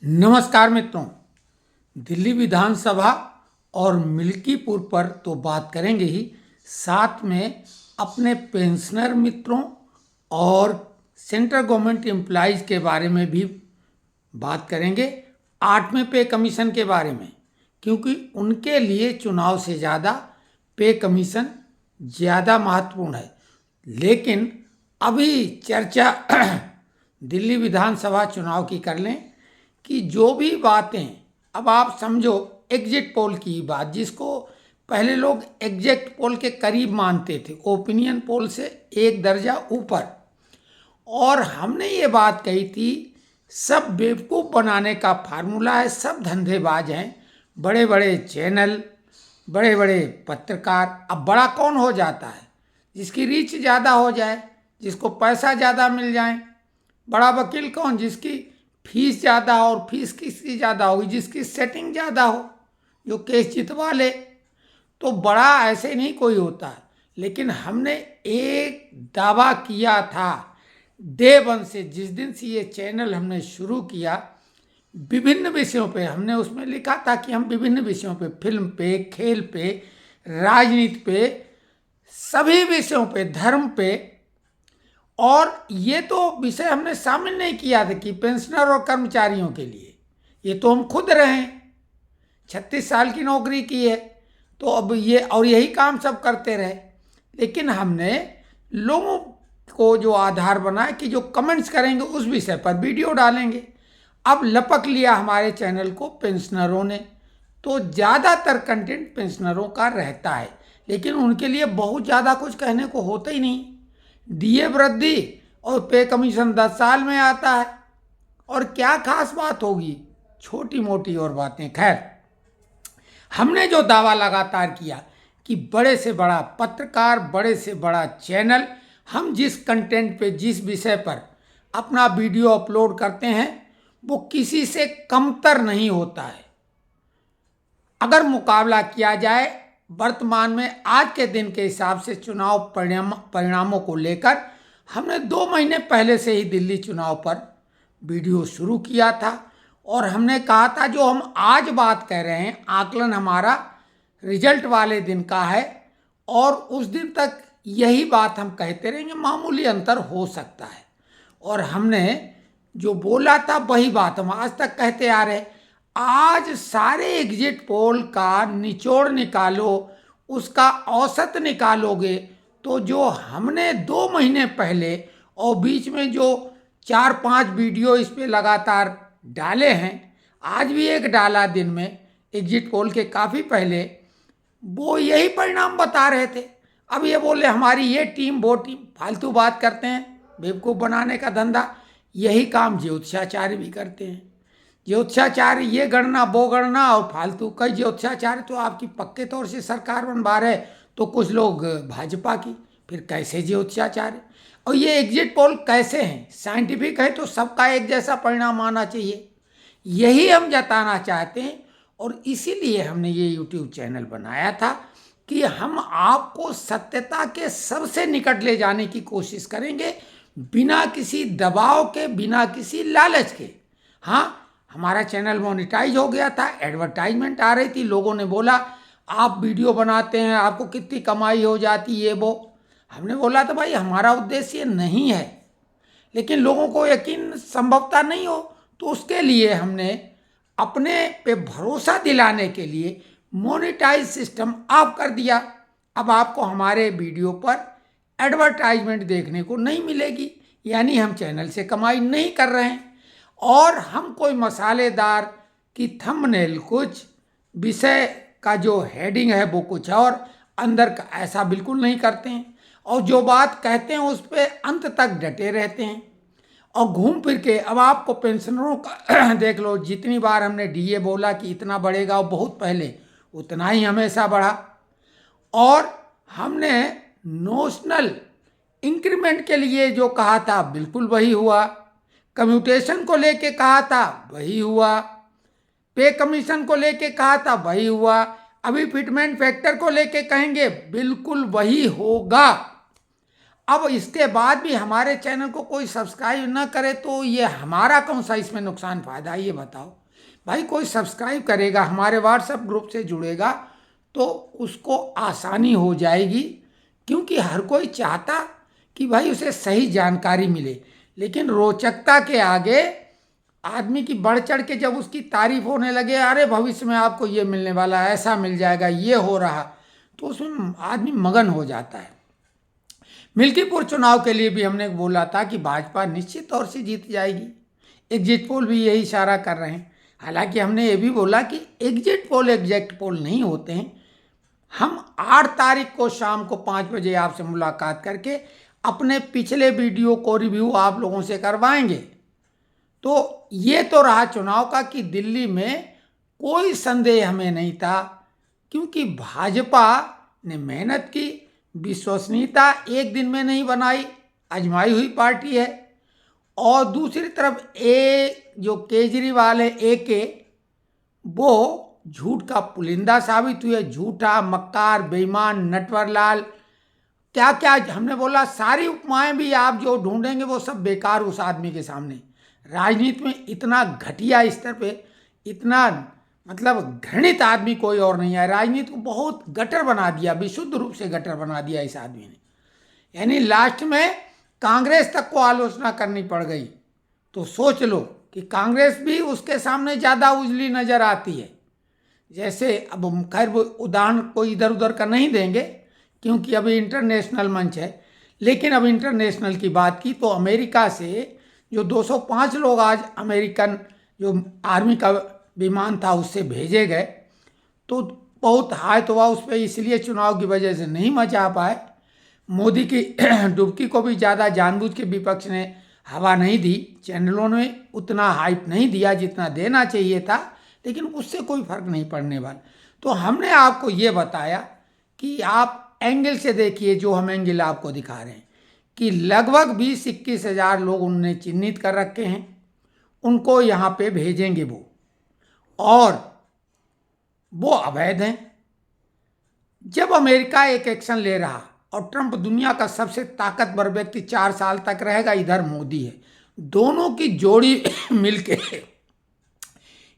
नमस्कार मित्रों। दिल्ली विधानसभा और मिल्कीपुर पर तो बात करेंगे ही, साथ में अपने पेंशनर मित्रों और सेंट्रल गवर्नमेंट एम्प्लॉइज के बारे में भी बात करेंगे। 8वें पे कमीशन के बारे में, क्योंकि उनके लिए चुनाव से ज़्यादा पे कमीशन ज़्यादा महत्वपूर्ण है। लेकिन अभी चर्चा दिल्ली विधानसभा चुनाव की कर लें कि जो भी बातें, अब आप समझो एग्जिट पोल की बात, जिसको पहले लोग एग्जिट पोल के करीब मानते थे, ओपिनियन पोल से एक दर्जा ऊपर। और हमने ये बात कही थी, सब बेवकूफ़ बनाने का फार्मूला है, सब धंधेबाज हैं, बड़े बड़े चैनल, बड़े बड़े पत्रकार। अब बड़ा कौन हो जाता है? जिसकी रीच ज़्यादा हो जाए, जिसको पैसा ज़्यादा मिल जाए। बड़ा वकील कौन? जिसकी फीस ज़्यादा हो, और फीस किसकी ज़्यादा होगी? जिसकी सेटिंग ज़्यादा हो, जो केस जितवा ले। तो बड़ा ऐसे नहीं कोई होता है। लेकिन हमने एक दावा किया था डे वन से, जिस दिन से ये चैनल हमने शुरू किया, विभिन्न विषयों पे हमने उसमें लिखा था कि हम विभिन्न विषयों पे, फिल्म पे, खेल पे, राजनीति पे, सभी विषयों पे, धर्म पे। और ये तो विषय हमने शामिल नहीं किया था कि पेंशनर और कर्मचारियों के लिए, ये तो हम खुद रहे, 36 साल की नौकरी की है, तो अब ये और यही काम सब करते रहे। लेकिन हमने लोगों को जो आधार बनाया कि जो कमेंट्स करेंगे उस विषय पर वीडियो डालेंगे। अब लपक लिया हमारे चैनल को पेंशनरों ने, तो ज़्यादातर कंटेंट पेंशनरों का रहता है। लेकिन उनके लिए बहुत ज़्यादा कुछ कहने को होता ही नहीं। डीए वृद्धि और पे कमीशन 10 साल में आता है, और क्या खास बात होगी? छोटी मोटी और बातें। खैर, हमने जो दावा लगातार किया कि बड़े से बड़ा पत्रकार, बड़े से बड़ा चैनल, हम जिस कंटेंट पे, जिस विषय पर अपना वीडियो अपलोड करते हैं, वो किसी से कमतर नहीं होता है। अगर मुकाबला किया जाए वर्तमान में, आज के दिन के हिसाब से चुनाव परिणामों को लेकर, हमने 2 महीने पहले से ही दिल्ली चुनाव पर वीडियो शुरू किया था। और हमने कहा था जो हम आज बात कह रहे हैं, आकलन हमारा रिजल्ट वाले दिन का है, और उस दिन तक यही बात हम कहते रहेंगे, मामूली अंतर हो सकता है। और हमने जो बोला था वही बात हम आज तक कहते आ रहे। आज सारे एग्जिट पोल का निचोड़ निकालो, उसका औसत निकालोगे, तो जो हमने 2 महीने पहले और बीच में जो 4-5 वीडियो इस पे लगातार डाले हैं, आज भी एक डाला दिन में एग्जिट पोल के काफ़ी पहले, वो यही परिणाम बता रहे थे। अब ये बोले हमारी ये टीम, वो टीम, फालतू बात करते हैं, बेवकूफ़ बनाने का धंधा। यही काम ज्योतिषाचार्य भी करते हैं। ज्योतिषाचार्य ये गणना, वो गणना, और फालतू। कई ज्योतिषाचार्य तो आपकी पक्के तौर से सरकार बनवा रहे, तो कुछ लोग भाजपा की, फिर कैसे ज्योतिषाचार्य? और ये एग्जिट पोल कैसे हैं? साइंटिफिक है तो सबका एक जैसा परिणाम आना चाहिए, यही हम जताना चाहते हैं। और इसीलिए हमने ये यूट्यूब चैनल बनाया था कि हम आपको सत्यता के सबसे निकट ले जाने की कोशिश करेंगे, बिना किसी दबाव के, बिना किसी लालच के। हाँ, हमारा चैनल मोनेटाइज हो गया था, एडवर्टाइजमेंट आ रही थी, लोगों ने बोला आप वीडियो बनाते हैं, आपको कितनी कमाई हो जाती है वो। हमने बोला था भाई हमारा उद्देश्य ये नहीं है, लेकिन लोगों को यकीन संभवतः नहीं हो, तो उसके लिए हमने अपने पे भरोसा दिलाने के लिए मोनेटाइज सिस्टम ऑफ कर दिया। अब आपको हमारे वीडियो पर एडवर्टाइजमेंट देखने को नहीं मिलेगी, यानी हम चैनल से कमाई नहीं कर रहे हैं। और हम कोई मसालेदार की थंबनेल कुछ, विषय का जो हेडिंग है वो कुछ और, अंदर का ऐसा बिल्कुल नहीं करते हैं। और जो बात कहते हैं उस पर अंत तक डटे रहते हैं। और घूम फिर के अब आपको पेंशनरों का देख लो, जितनी बार हमने डीए बोला कि इतना बढ़ेगा, और बहुत पहले उतना ही हमेशा बढ़ा। और हमने नोशनल इंक्रीमेंट के लिए जो कहा था बिल्कुल वही हुआ, कम्यूटेशन को लेके कहा था वही हुआ, पे कमीशन को लेके कहा था वही हुआ, अभी फिटमेंट फैक्टर को लेके कहेंगे बिल्कुल वही होगा। अब इसके बाद भी हमारे चैनल को कोई सब्सक्राइब ना करे तो ये हमारा कौन सा इसमें नुकसान फायदा, ये बताओ भाई। कोई सब्सक्राइब करेगा, हमारे व्हाट्सएप ग्रुप से जुड़ेगा तो उसको आसानी हो जाएगी, क्योंकि हर कोई चाहता कि भाई उसे सही जानकारी मिले। लेकिन रोचकता के आगे आदमी की बढ़ चढ़ के जब उसकी तारीफ होने लगे, अरे भविष्य में आपको ये मिलने वाला है, ऐसा मिल जाएगा, ये हो रहा, तो उसमें आदमी मगन हो जाता है। मिल्कीपुर चुनाव के लिए भी हमने बोला था कि भाजपा निश्चित तौर से जीत जाएगी। एग्जिट पोल भी यही इशारा कर रहे हैं। हालांकि हमने ये भी बोला कि एग्जिट पोल एग्जैक्ट पोल नहीं होते हैं। हम 8 तारीख को शाम को 5 बजे आपसे मुलाकात करके अपने पिछले वीडियो को रिव्यू आप लोगों से करवाएंगे। तो ये तो रहा चुनाव का कि दिल्ली में कोई संदेह हमें नहीं था, क्योंकि भाजपा ने मेहनत की, विश्वसनीयता एक दिन में नहीं बनाई, आजमाई हुई पार्टी है। और दूसरी तरफ जो केजरीवाल है के, वो झूठ का पुलिंदा साबित हुए, झूठा, मक्कार, बेईमान, नटवरलाल, क्या क्या हमने बोला। सारी उपमाएं भी आप जो ढूंढेंगे वो सब बेकार उस आदमी के सामने। राजनीति में इतना घटिया स्तर पे, इतना मतलब घृणित आदमी कोई और नहीं है। राजनीति को बहुत गटर बना दिया, विशुद्ध रूप से गटर बना दिया इस आदमी ने। यानी लास्ट में कांग्रेस तक को आलोचना करनी पड़ गई। तो सोच लो कि कांग्रेस भी उसके सामने ज़्यादा उजली नज़र आती है। जैसे अब हम खैर उदाहरण कोई इधर उधर का नहीं देंगे, क्योंकि अभी इंटरनेशनल मंच है। लेकिन अब इंटरनेशनल की बात की तो अमेरिका से जो 205 लोग आज अमेरिकन जो आर्मी का विमान था उससे भेजे गए, तो बहुत हाय तो हुआ उस पर, इसलिए चुनाव की वजह से नहीं मचा पाए। मोदी की डुबकी को भी ज़्यादा जानबूझ के विपक्ष ने हवा नहीं दी, चैनलों ने उतना हाइप नहीं दिया जितना देना चाहिए था, लेकिन उससे कोई फर्क नहीं पड़ने वाला। तो हमने आपको ये बताया कि आप एंगल से देखिए, जो हम एंगल आपको दिखा रहे हैं कि लगभग 20-21 हज़ार लोग उन्होंने चिन्हित कर रखे हैं, उनको यहाँ पे भेजेंगे वो, और वो अवैध हैं। जब अमेरिका एक एक्शन ले रहा और ट्रंप दुनिया का सबसे ताकतवर व्यक्ति 4 साल तक रहेगा, इधर मोदी है, दोनों की जोड़ी मिलके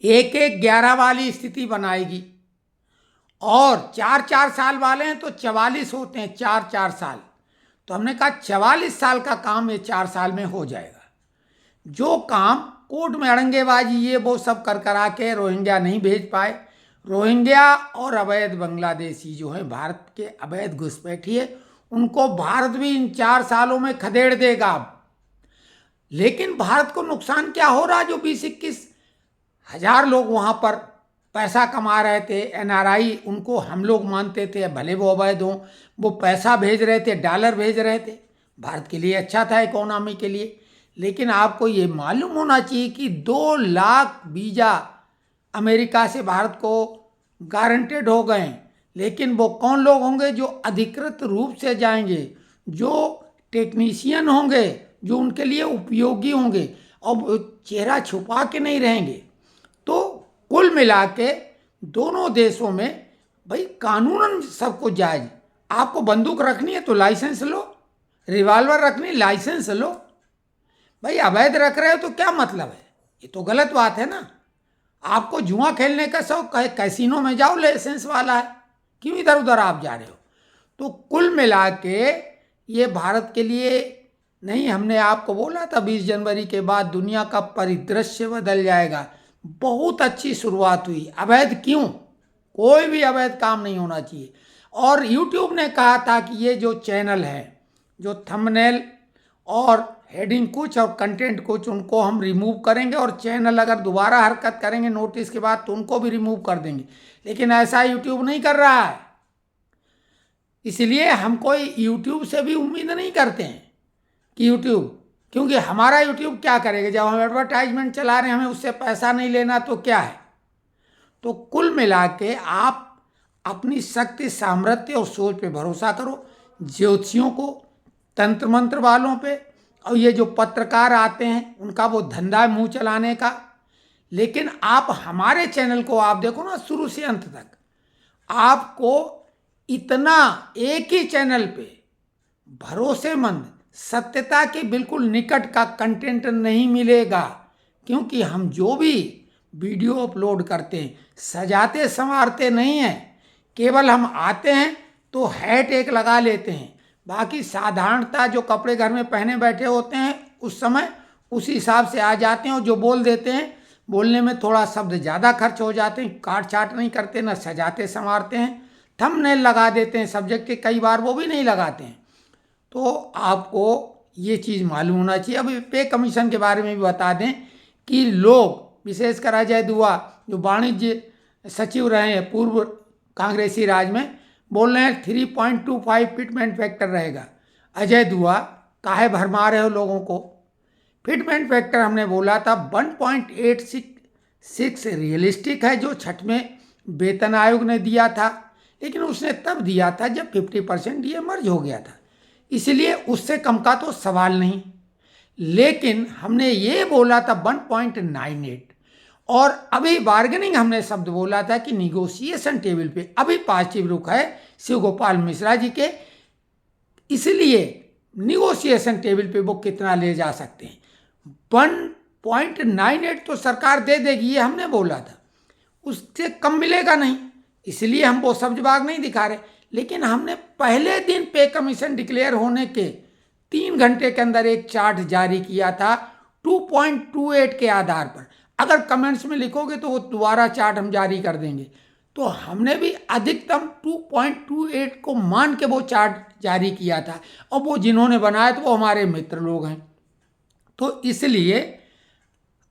1-1-11 वाली स्थिति बनाएगी। और 4-4 साल वाले हैं तो 44 होते हैं, 4-4 साल। तो हमने कहा 44 साल का काम ये 4 साल में हो जाएगा। जो काम कोर्ट में अड़ंगेबाजी ये वो सब कर करा के रोहिंग्या नहीं भेज पाए, रोहिंग्या और अवैध बांग्लादेशी जो है भारत के अवैध घुसपैठिए, उनको भारत भी इन 4 सालों में खदेड़ देगा। लेकिन भारत को नुकसान क्या हो रहा, जो 20-21 हज़ार लोग वहाँ पर पैसा कमा रहे थे, एनआरआई उनको हम लोग मानते थे, भले वो अवैध हों, वो पैसा भेज रहे थे, डॉलर भेज रहे थे, भारत के लिए अच्छा था इकोनॉमी के लिए। लेकिन आपको ये मालूम होना चाहिए कि 2 लाख वीज़ा अमेरिका से भारत को गारंटेड हो गए। लेकिन वो कौन लोग होंगे जो अधिकृत रूप से जाएंगे, जो टेक्नीशियन होंगे, जो उनके लिए उपयोगी होंगे, और चेहरा छुपा के नहीं रहेंगे। तो कुल मिला के दोनों देशों में भाई कानूनन सबको जायज। आपको बंदूक रखनी है तो लाइसेंस लो, रिवॉल्वर रखनी लाइसेंस लो। भाई अवैध रख रहे हो तो क्या मतलब है, ये तो गलत बात है ना। आपको जुआ खेलने का शौक है, कैसीनो में जाओ, लाइसेंस वाला है, क्यों इधर उधर आप जा रहे हो। तो कुल मिला के ये भारत के लिए नहीं, हमने आपको बोला था 20 जनवरी के बाद दुनिया का परिदृश्य बदल जाएगा। बहुत अच्छी शुरुआत हुई। अवैध क्यों, कोई भी अवैध काम नहीं होना चाहिए। और यूट्यूब ने कहा था कि ये जो चैनल है, जो थंबनेल और हेडिंग कुछ और कंटेंट कुछ, उनको हम रिमूव करेंगे, और चैनल अगर दोबारा हरकत करेंगे नोटिस के बाद तो उनको भी रिमूव कर देंगे। लेकिन ऐसा यूट्यूब नहीं कर रहा है, इसलिए हम कोई यूट्यूब से भी उम्मीद नहीं करते हैं कि यूट्यूब, क्योंकि हमारा यूट्यूब क्या करेगा, जब हम एडवर्टाइजमेंट चला रहे हैं हमें उससे पैसा नहीं लेना तो क्या है। तो कुल मिला के आप अपनी शक्ति, सामर्थ्य और सोच पे भरोसा करो। ज्योतिषियों को, तंत्र मंत्र वालों पे, और ये जो पत्रकार आते हैं उनका वो धंधा है मुंह चलाने का। लेकिन आप हमारे चैनल को आप देखो ना शुरू से अंत तक, आपको इतना एक ही चैनल पे भरोसेमंद, सत्यता के बिल्कुल निकट का कंटेंट नहीं मिलेगा, क्योंकि हम जो भी वीडियो अपलोड करते हैं सजाते संवारते नहीं हैं। केवल हम आते हैं तो हैट एक लगा लेते हैं, बाकी साधारणता जो कपड़े घर में पहने बैठे होते हैं उस समय उसी हिसाब से आ जाते हैं, और जो बोल देते हैं बोलने में थोड़ा शब्द ज़्यादा खर्च हो जाते हैं, काट छाट नहीं करते, ना सजाते संवारते हैं, थंबनेल लगा देते हैं सब्जेक्ट के, कई बार वो भी नहीं लगाते हैं। तो आपको ये चीज़ मालूम होना चाहिए। अब पे कमीशन के बारे में भी बता दें कि लोग, विशेषकर अजय दुआ जो वाणिज्य सचिव रहे हैं पूर्व कांग्रेसी राज में, बोल रहे हैं 3.25 फिटमेंट फैक्टर रहेगा। अजय दुआ काहे भरमा रहे हो लोगों को? फिटमेंट फैक्टर हमने बोला था 1.86 रियलिस्टिक है, जो छठ में वेतन आयोग ने दिया था, लेकिन उसने तब दिया था जब 50% ये मर्ज हो गया था, इसलिए उससे कम का तो सवाल नहीं। लेकिन हमने ये बोला था 1.98, और अभी बार्गेनिंग हमने शब्द बोला था कि निगोशिएशन टेबल पे अभी पॉजिटिव रुख है शिव गोपाल मिश्रा जी के, इसलिए निगोशिएशन टेबल पे वो कितना ले जा सकते हैं। 1.98 तो सरकार दे देगी, ये हमने बोला था, उससे कम मिलेगा नहीं, इसलिए हम वो सब्जबाग नहीं दिखा रहे। लेकिन हमने पहले दिन पे कमीशन डिक्लेयर होने के 3 घंटे के अंदर एक चार्ट जारी किया था 2.28 के आधार पर। अगर कमेंट्स में लिखोगे तो वो दोबारा चार्ट हम जारी कर देंगे। तो हमने भी अधिकतम 2.28 को मान के वो चार्ट जारी किया था, और वो जिन्होंने बनाया तो वो हमारे मित्र लोग हैं। तो इसलिए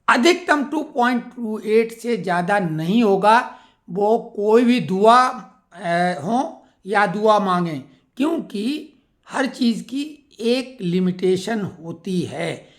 अधिकतम 2.28 से ज़्यादा नहीं होगा, वो कोई भी दुआ हो या दुआ मांगे, क्योंकि हर चीज़ की एक लिमिटेशन होती है।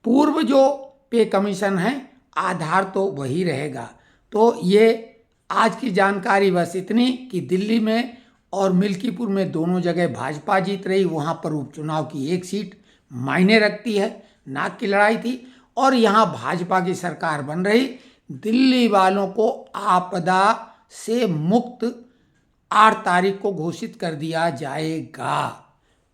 पूर्व जो पे कमीशन है आधार तो वही रहेगा। तो ये आज की जानकारी बस इतनी कि दिल्ली में और मिल्कीपुर में दोनों जगह भाजपा जीत रही, वहाँ पर उपचुनाव की एक सीट मायने रखती है, नाक की लड़ाई थी, और यहाँ भाजपा की सरकार बन रही। दिल्ली वालों को आपदा से मुक्त 8 तारीख को घोषित कर दिया जाएगा।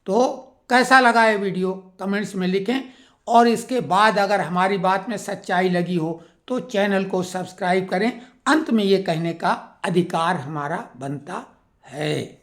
तो कैसा लगा ये वीडियो कमेंट्स में लिखें, और इसके बाद अगर हमारी बात में सच्चाई लगी हो तो चैनल को सब्सक्राइब करें। अंत में ये कहने का अधिकार हमारा बनता है।